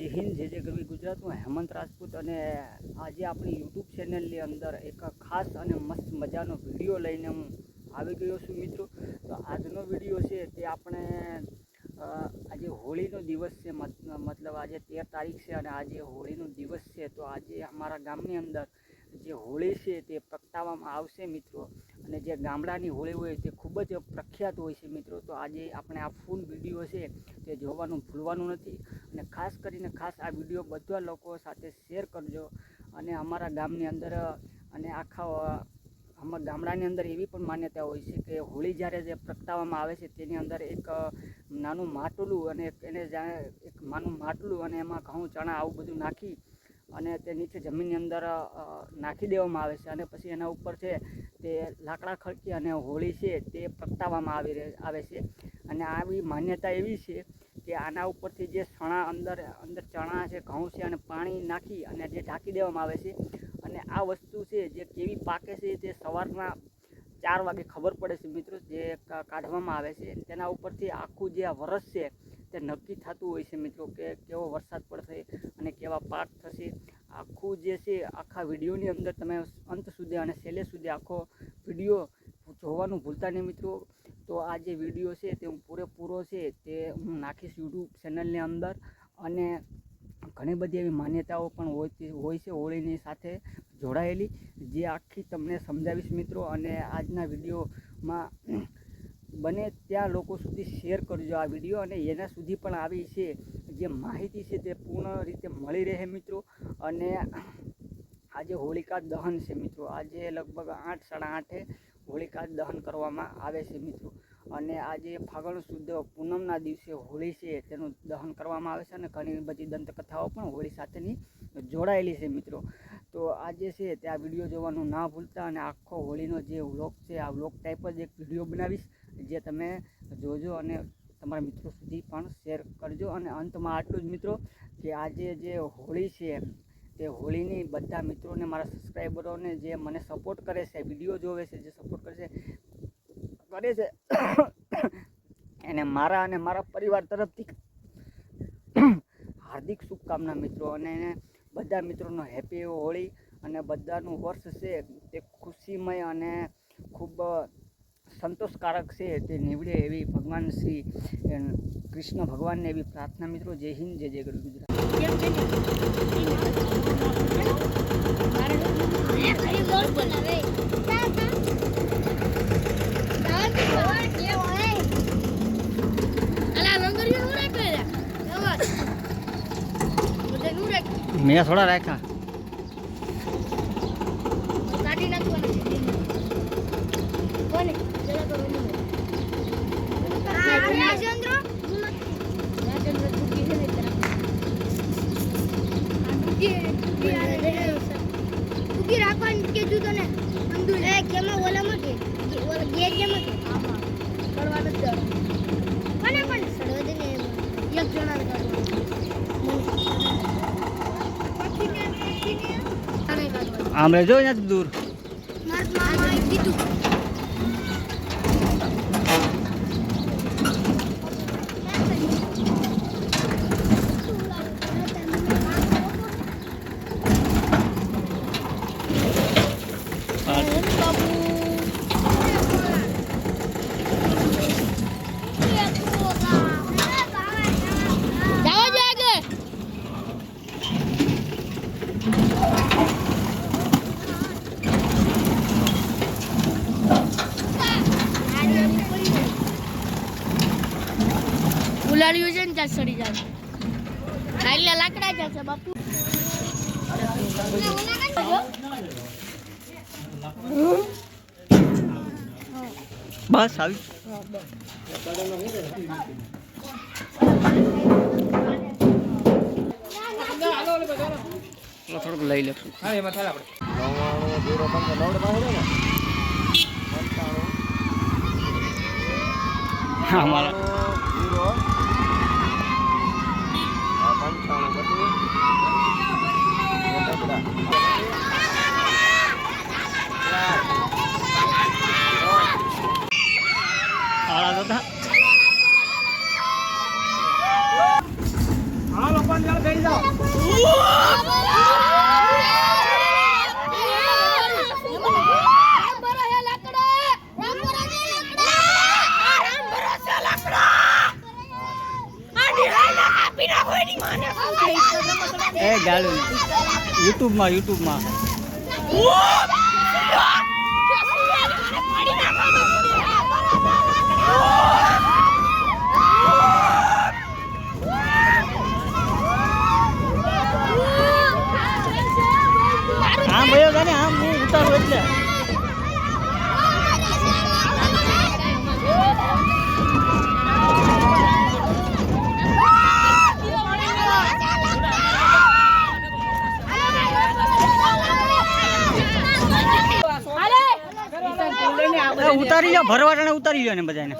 જય હિન્દ, જય જય ગરવી ગુજરાત. હું હેમંત રાજપૂત અને આજે આપણી યુટ્યુબ ચેનલની અંદર એક ખાસ અને મસ્ત મજાનો વિડીયો લઈને હું આવી ગયો છું મિત્રો. તો આજનો વિડીયો છે તે આપણે આજે હોળીનો દિવસ છે, મતલબ આજે 13 તારીખ છે અને આજે હોળીનો દિવસ છે. તો આજે અમારા ગામની અંદર જે હોળી છે તે પ્રગટાવવામાં આવશે મિત્રો. અને જે ગામડાની હોળી હોય તે ખૂબ જ પ્રખ્યાત હોય છે મિત્રો. તો આજે આપણે આ ફૂલ વિડીયો છે તે જોવાનું ભૂલવાનું નથી અને ખાસ કરીને આ વિડીયો બધા લોકો સાથે શેર કરજો. અને અમારા ગામની અંદર અને આખા અમારા ગામડાની અંદર એવી પણ માન્યતા હોય છે કે હોળી જ્યારે જે પ્રગટાવવામાં આવે છે તેની અંદર એક નાનું માટલું અને એને એક નાનું માટલું અને એમાં ઘઉં ચણા આવું બધું નાખી અને તે નીચે જમીનની અંદર નાખી દેવામાં આવે છે અને પછી એના ઉપર છે તે લાકડા ખડકી અને હોળી છે તે પ્રગટાવવામાં આવે છે. અને આવી માન્યતા એવી છે કે આના ઉપરથી જે ચણા અંદર ચણા છે, ઘઉં છે અને પાણી નાખી અને જે ઢાંકી દેવામાં આવે છે. અને આ વસ્તુ છે જે કેવી પાકે છે તે સવારના 4 વાગે ખબર પડે છે મિત્રો, જે કાઢવામાં આવે છે. તેના ઉપરથી આખું જે આ વરસ છે તે નક્કી થતું હોય છે મિત્રો કે કેવો વરસાદ પડશે અને કેવા પાક થશે. આખું જે છે આખા વિડીયોની અંદર તમે અંત સુધી અને છેલ્લે સુધી આખો વિડીયો જોવાનું ભૂલતા નહીં મિત્રો. તો આ જે વિડીયો છે તે હું પૂરેપૂરો છે તે હું નાખીશ યુટ્યુબ ચેનલની અંદર. અને ઘણી બધી એવી માન્યતાઓ પણ હોય છે હોળીની સાથે જોડાયેલી, જે આખી તમને સમજાવીશ મિત્રો. અને આજના વિડીયોમાં બને ત્યાં લોકો સુધી શેર કરજો આ વિડીયો, અને એના સુધી પણ આવી છે જે માહિતી છે તે પૂર્ણ રીતે મળી રહે મિત્રો. અને આજે હોલિકા દહન છે મિત્રો. આજે લગભગ 8 સાડા 8 હોલિકા દહન કરવામાં આવે છે મિત્રો. અને આજે ફાગણ સુદ પૂનમના દિવસે હોળી છે તેનું દહન કરવામાં આવે છે અને ઘણી બધી દંતકથાઓ પણ હોળી સાથેની જોડાયેલી છે મિત્રો. તો આજે છે તે આ વિડીયો જોવાનું ના ભૂલતા. અને આખો હોળીનો જે વ્લોગ છે આ વ્લોગ ટાઈપ જ એક વિડીયો બનાવીશ જે તમે જોજો અને તમારા મિત્રો સુધી પણ શેર કરજો. અને અંતમાં આટલું જ મિત્રો કે આજે જે હોળી છે તે હોળીની બધા મિત્રોને, મારા સબસ્ક્રાઈબરોને જે મને સપોર્ટ કરે છે, વિડીયો જોવે છે, જે સપોર્ટ કરે છે એને મારા અને મારા પરિવાર તરફથી હાર્દિક શુભકામના મિત્રો. અને બધા મિત્રોનો હેપી હોળી અને બધાનું વર્ષ છે તે ખુશીમય અને ખૂબ સંતોષકારક છે તે નીવડે એવી ભગવાન શ્રી કૃષ્ણ ભગવાનને એવી પ્રાર્થના મિત્રો. જય હિન્દ, જય જય ગરવી ગુજરાત. મેં થોડા રાખ્યા રાખવાનું કીધું તને અંદુ એ કેમાં ઓલામાં કે ઓલા ગેર કેમાં કે આમાં કરવાનું જ કોને પણ સડવા દે ને એક જણા કરવાનું આમ રહેજો અહીંયા દૂર. માર મામા કીધું ઉલાડ્યું છે ને ત્યાં સડી જાય એટલે લાકડા જશે બાપુ. બસ આવી થોડુંક લઈ લઈશું. હા એમાં થાય આપણે અમારા હાલો પણ જળ થઈ જાય. એ ગાળું યુટ્યુબમાં આમ ભયો જાને આમ હું ઉતારું એટલે ઉતારી લો ભરવાટાને ઉતારી લો ને બધાને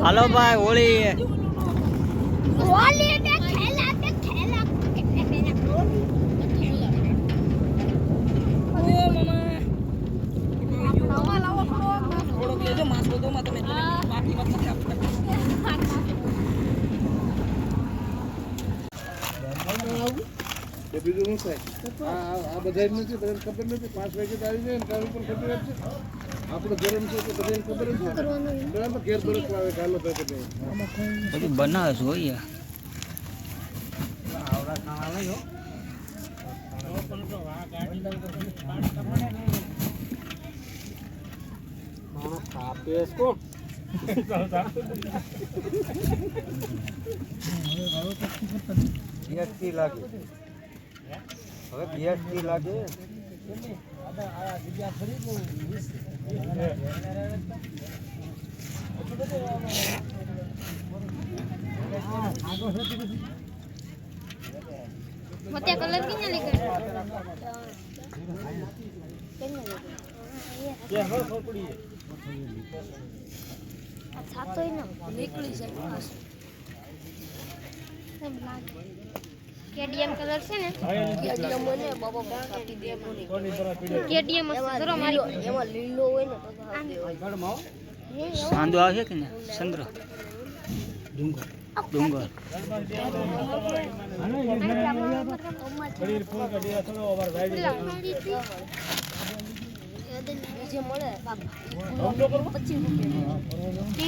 હાલો ભાઈ હોળી બીજું શું થાય આ બધા નથી બધાને ખબર નથી 5 વાગે તો આવી જાય ને કાલ ઉપર ખબર છે આપણો ધર્મ છે કે બધાને ખબર જ છે બરાબર ઘેર બરસ આવે કાલો થાય કે બધું બનાવે છે હોય આવડા ખાવા લઈ ખાપેસ કો બીએસટી લાગે હવે બીએસટી લાગે મોટા કલર કિને લઈ ગયો છાતો નીકળી જાય કેડીએમ કલર છે ને કેડીએમ મને બાબા કાટી દે મને કેડીએમ સરો મારી એમાં લીલો હોય ને તો સાંદો આવે કે ને ચંદ્ર ડુંગર શરીર ફૂલ કાઢી થોડો ઓવર ગાડી જે મળે બાબા 25 રૂપિયા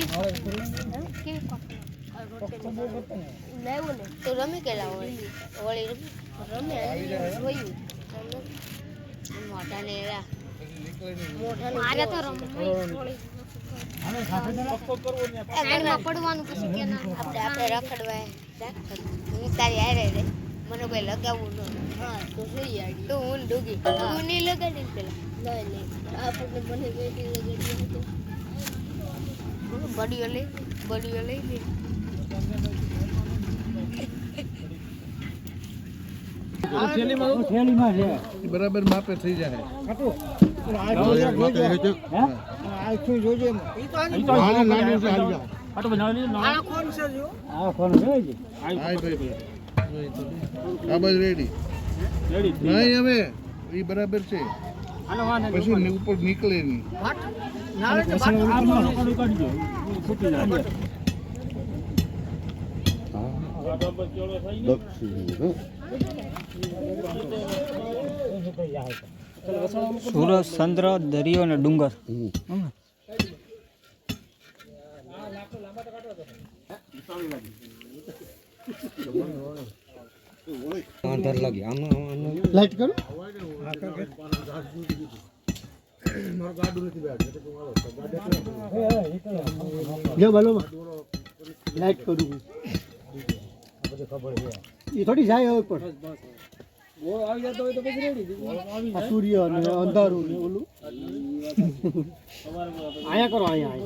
લેવું ને તો રમી કેલા વળી રમે જોયું મોટા ને મારે તો રમવું પડવાનું પછી કે ના આપણે રખડવાય હું તારી હારે રે મને કોઈ લગાવવું ન હા તો જોઈ આડી તો હું ડૂગી તું નહીં લગાડી પેલા નહીં આપણને મને બેટી લગાડી બડીઓ લઈ લે બરાબર માપે થઈ જાય રેડી નહીં હવે એ બરાબર છે પછી ઉપર નીકળે નહીં સૂરજ, ચંદ્ર, દરિયો અને ડુંગર. લાઈટ કરું જો બાલુમાં લાઈટ કરું એ થોડી જાય હવે પણ આ સૂર્ય ને અંધારું ને ઓલું આયા કરો અહીંયા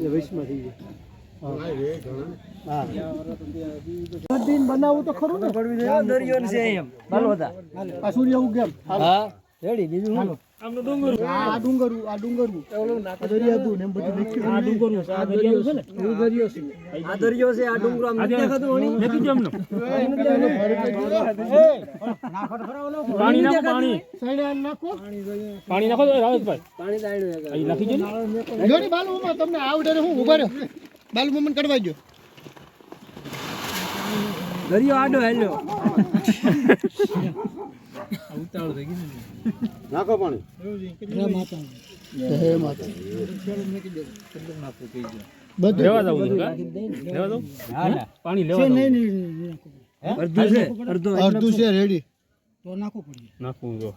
એ વૈશમાં થઈ જાય દિન બનાવું તો ખરું ને દરિયો છે એમ બાલવદા. આ સૂર્ય ઉગેમ હા રેડી. બીજું શું? આ ડુંગરું આ દરિયા હતું ને એમ બધું દેખ્યું. આ ડુંગરું છે આ દરિયો છે ને દરિયો છે આ દરિયો છે આ ડુંગરો આમ નથી દેખાતું હણી? નથી જમનો. પાણી નાખો પાણી સૈડા નાખો પાણી નાખો રાવતભાઈ પાણી દાણ્યું અહીં નાખી દો ને જોડી બાલુમાં તમને આવડે ને હું ઉભા રહ્યો બાલુમાં મને કડવાઈ ગયો દરિયો આડો હેલ્યો. નાખો પાણી જય માતા બધું લેવા દઉં લેવા દઉં પાણી લેવા દઉં અડધું છે અડધું છે રેડી નાખવું જો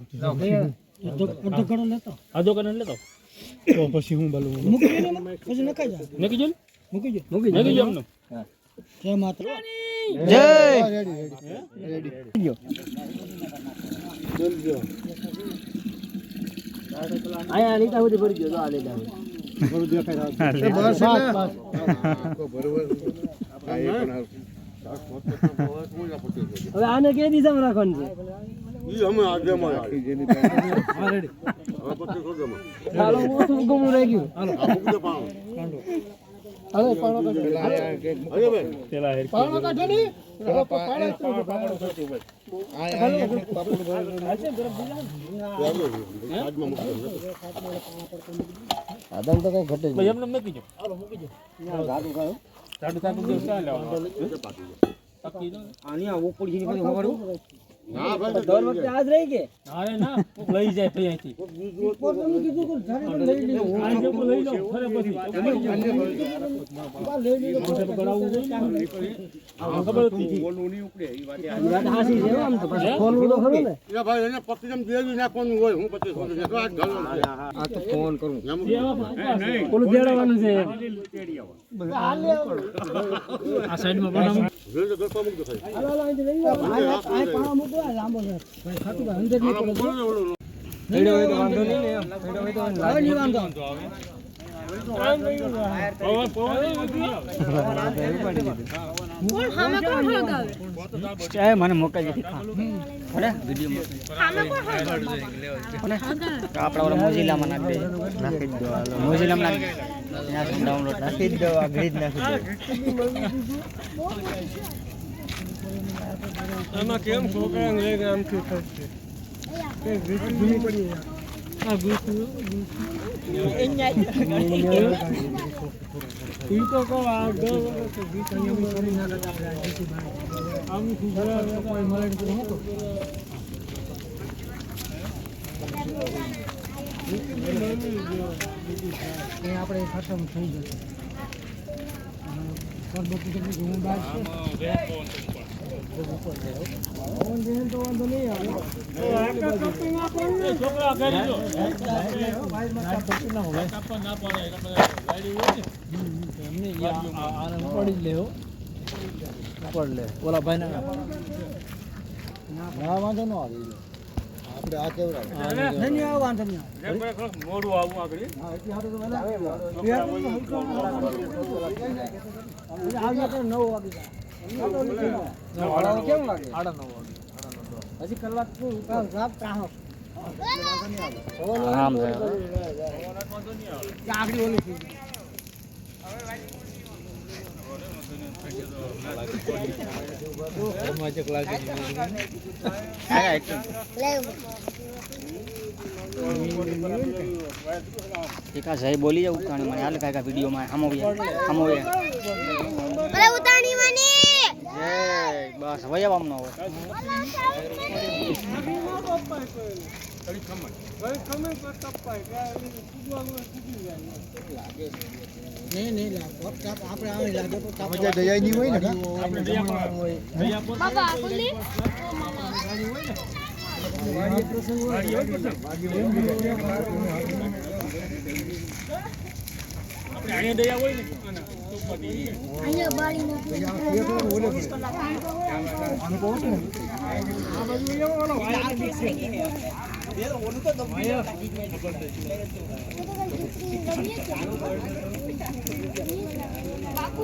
અડધો ઘણો લેતો આધો કરીને લેતો તો પછી હું બાલું પછી નખાઈ જાય નાખી જો ને મૂકી જો નાખી જો એમનું જય માતા જય. રેડી આયા લીટા સુધી ભરી ગયો. આ લીટા બસ હવે આને કે દિશામાં રાખવાનું છે? ચાલો મોટું ગમું રહી ગયું. હવે પાણો કાઢો પેલા હેર પાણો કાઢો ને આદમ તો કઈ ઘટે ભાઈ એમને મૂકી જો ગાડું કાઢો. સાડું સાડું દિવસ ચાલે લેવાનું પકી દો આની આ ઉપડી ગઈ પછી ખબર ના ભાઈ દર વખતે આજ રહી કે અરે ના કોક લઈ જાય ભાઈ અહીંથી આ લોકો લઈ લો ફરે પછી કરાવવું જોઈએ આ ખબર હતી વાત હાસી છે આમ તો પછી ખોલવું તો ખરું ને. એ ભાઈ એને પતિ જેમ દેવી નાખવાનું હોય હું પછી ખોલું છું. આ જ ઘાલવાનું છે. આ તો ફોન કરું. ઓલું દેડવાનું છે આ સાઈડમાં બનાવું વેલ તો ગપ્પા મૂકી દો સાહેબ. લાંબો છે ખાતું અંદર આના બોલો ને ઓલું. પડ્યો હોય તો વાંધો નહીં ને એમ. પડ્યો હોય તો નહીં વાંધો ચાય મને મોકલજે ખા. હે વિડિયો આપડા ઓલા મોજીલામાં નાખી દો. મોજીલામાં નાખી ડાઉનલોડ નાખી દો. આ ગ્રીડ નાખી દો. આમાં કેમ છોકરાને લઈને આમથી થશે આપણે ખતમ થઈ જશે છોકરા કરી દો પડી લેવો પડ લે ઓલા ભાઈ ના વાંધો ન આવે આપણે આ કેવડા નહીં આવે વાંધો નહીં મોડું આવું આગળ કેમ લાગે 9:30 હજી કલાક રાત ત્રાહો આરામ છે. આગળ ઓલી એકા જય બોલી જાવ ઉતાણી મને હાલ કાકા વિડિયોમાં હમોવે અરે ઉતાણી માની જય બસ હવે આમ ન હોય. કડી ખમણ મજા દયાની હોય ને આપણે દયાપોર બાબા આ ખુલ્લી વાડી હોય ને આપણે અહીંયા દયા હોય ને આના ચોપાટી અહીંયા બાળી બાપુ